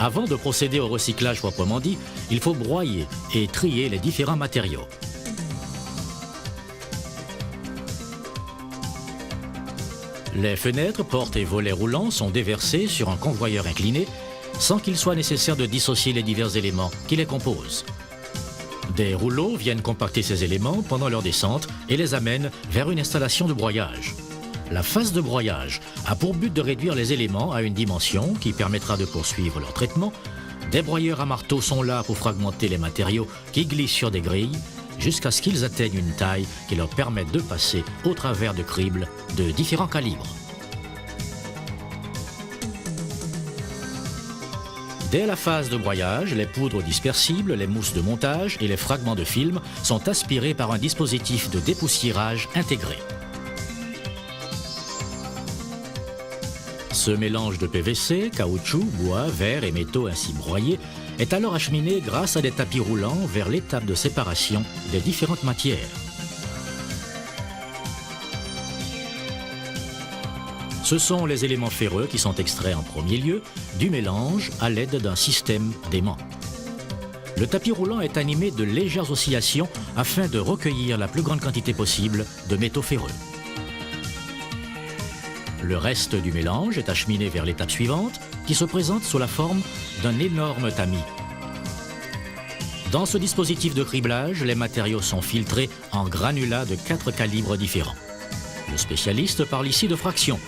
Avant de procéder au recyclage proprement dit, il faut broyer et trier les différents matériaux. Les fenêtres, portes et volets roulants sont déversés sur un convoyeur incliné sans qu'il soit nécessaire de dissocier les divers éléments qui les composent. Des rouleaux viennent compacter ces éléments pendant leur descente et les amènent vers une installation de broyage. La phase de broyage a pour but de réduire les éléments à une dimension qui permettra de poursuivre leur traitement. Des broyeurs à marteau sont là pour fragmenter les matériaux qui glissent sur des grilles jusqu'à ce qu'ils atteignent une taille qui leur permette de passer au travers de cribles de différents calibres. Dès la phase de broyage, les poudres dispersibles, les mousses de montage et les fragments de film sont aspirés par un dispositif de dépoussiérage intégré. Ce mélange de PVC, caoutchouc, bois, verre et métaux ainsi broyés est alors acheminé grâce à des tapis roulants vers l'étape de séparation des différentes matières. Ce sont les éléments ferreux qui sont extraits en premier lieu du mélange à l'aide d'un système d'aimant. Le tapis roulant est animé de légères oscillations afin de recueillir la plus grande quantité possible de métaux ferreux. Le reste du mélange est acheminé vers l'étape suivante, qui se présente sous la forme d'un énorme tamis. Dans ce dispositif de criblage, les matériaux sont filtrés en granulats de 4 calibres différents. Le spécialiste parle ici de fraction.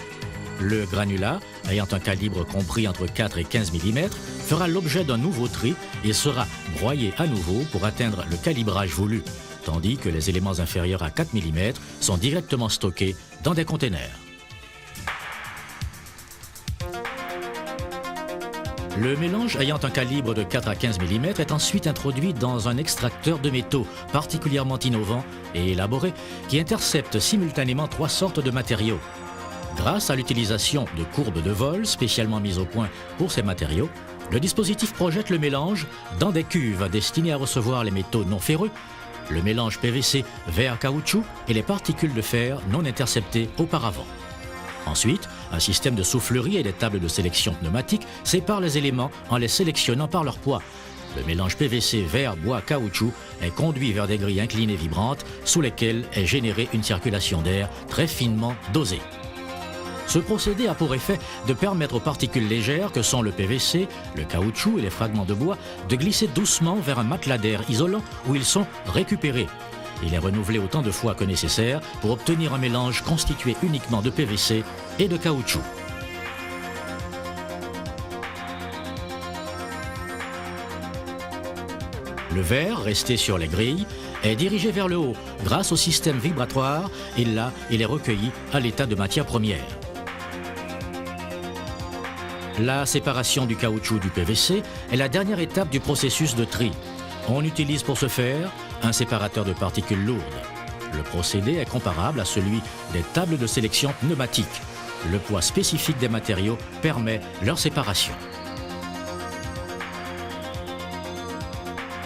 Le granulat, ayant un calibre compris entre 4 et 15 mm, fera l'objet d'un nouveau tri et sera broyé à nouveau pour atteindre le calibrage voulu, tandis que les éléments inférieurs à 4 mm sont directement stockés dans des containers. Le mélange ayant un calibre de 4 à 15 mm est ensuite introduit dans un extracteur de métaux particulièrement innovant et élaboré qui intercepte simultanément 3 sortes de matériaux. Grâce à l'utilisation de courbes de vol spécialement mises au point pour ces matériaux, le dispositif projette le mélange dans des cuves destinées à recevoir les métaux non ferreux, le mélange PVC verre caoutchouc et les particules de fer non interceptées auparavant. Ensuite, un système de soufflerie et des tables de sélection pneumatique séparent les éléments en les sélectionnant par leur poids. Le mélange PVC verre bois caoutchouc est conduit vers des grilles inclinées vibrantes sous lesquelles est générée une circulation d'air très finement dosée. Ce procédé a pour effet de permettre aux particules légères que sont le PVC, le caoutchouc et les fragments de bois de glisser doucement vers un matelas d'air isolant où ils sont récupérés. Il est renouvelé autant de fois que nécessaire pour obtenir un mélange constitué uniquement de PVC et de caoutchouc. Le verre, resté sur les grilles, est dirigé vers le haut grâce au système vibratoire et là, il est recueilli à l'état de matière première. La séparation du caoutchouc du PVC est la dernière étape du processus de tri. On utilise pour ce faire un séparateur de particules lourdes. Le procédé est comparable à celui des tables de sélection pneumatiques. Le poids spécifique des matériaux permet leur séparation.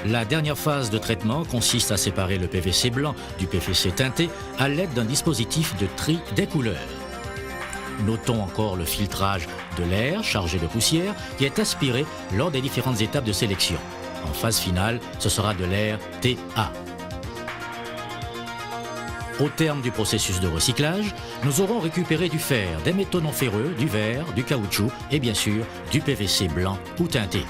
La dernière phase de traitement consiste à séparer le PVC blanc du PVC teinté à l'aide d'un dispositif de tri des couleurs. Notons encore le filtrage de l'air chargé de poussière qui est aspiré lors des différentes étapes de sélection. En phase finale, ce sera de l'air TA. Au terme du processus de recyclage, nous aurons récupéré du fer, des métaux non ferreux, du verre, du caoutchouc et bien sûr du PVC blanc ou teinté.